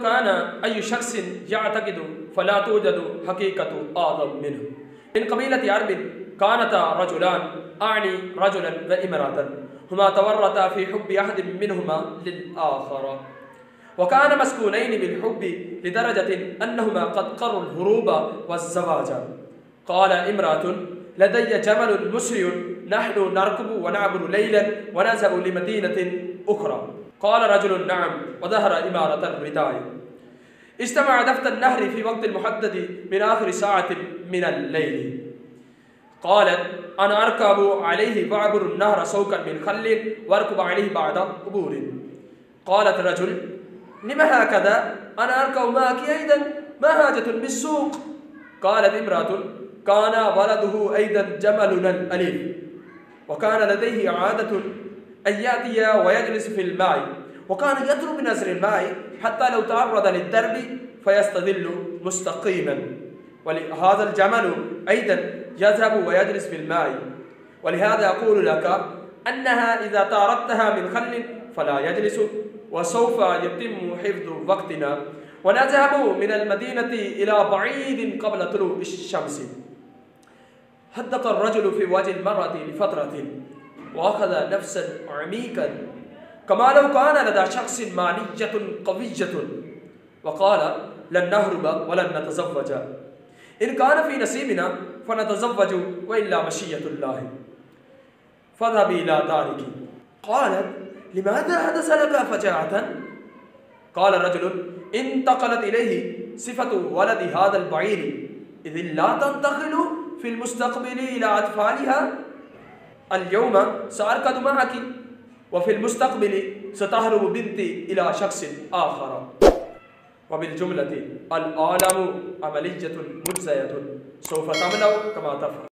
كان أي شخص يعتقد فلا توجد حقيقة أعظم منه. من قبيلة عرب كانتا رجلان، أعني رجلا وامرأة، هما تورطا في حب أحد منهما للآخر، وكان مسكونين بالحب لدرجة أنهما قد قرروا الهروب والزواج. قال امرأة: لدي جمل مسرع، نحن نركب ونعبر ليلا ونذهب لمدينة أخرى. قال رجل: نعم، وظهر إمارة الرداء. اجتمع دفت النهر في وقت المحدد من آخر ساعة من الليل. قالت: أنا أركب عليه وأعبر النهر سوقا من خل وأركب عليه بعد عبور. قالت الرجل: لم هكذا؟ أنا أركب معك أيضا، ما حاجة بالسوق؟ قالت امرأة: كان ولده أيضا جملنا الأليف، وكان لديه عادة أن يأتي ويجلس في الماء، وكان يضرب بنزر الماء حتى لو تعرض للدرب فيستظل مستقيما. ولهذا الجمل أيضا يذهب ويجلس في الماء، ولهذا أقول لك أنها إذا تعرضتها من خل فلا يجلس، وسوف يتم حفظ وقتنا ونذهب من المدينة إلى بعيد قبل طلوع الشمس. حدق الرجل في وجه المرأة لفترة وأخذ نفسا عميقا كما لو كان لدى شخص مانية قوية، وقال: لن نهرب ولن نتزوج، إن كان في نصيبنا فنتزوج وإلا مشيئة الله، فاذهبي إلى دارك. قالت: لماذا حدث لك فجاعة؟ قال الرجل: انتقلت إليه صفة ولد هذا البعير، إذ لا تنتقل في المستقبل إلى أطفالها. اليوم سأركض معك، وفي المستقبل ستهرب بنتي إلى شخص آخر. وبالجملة العالم عملية مجزية سوف تعمل كما تفعل.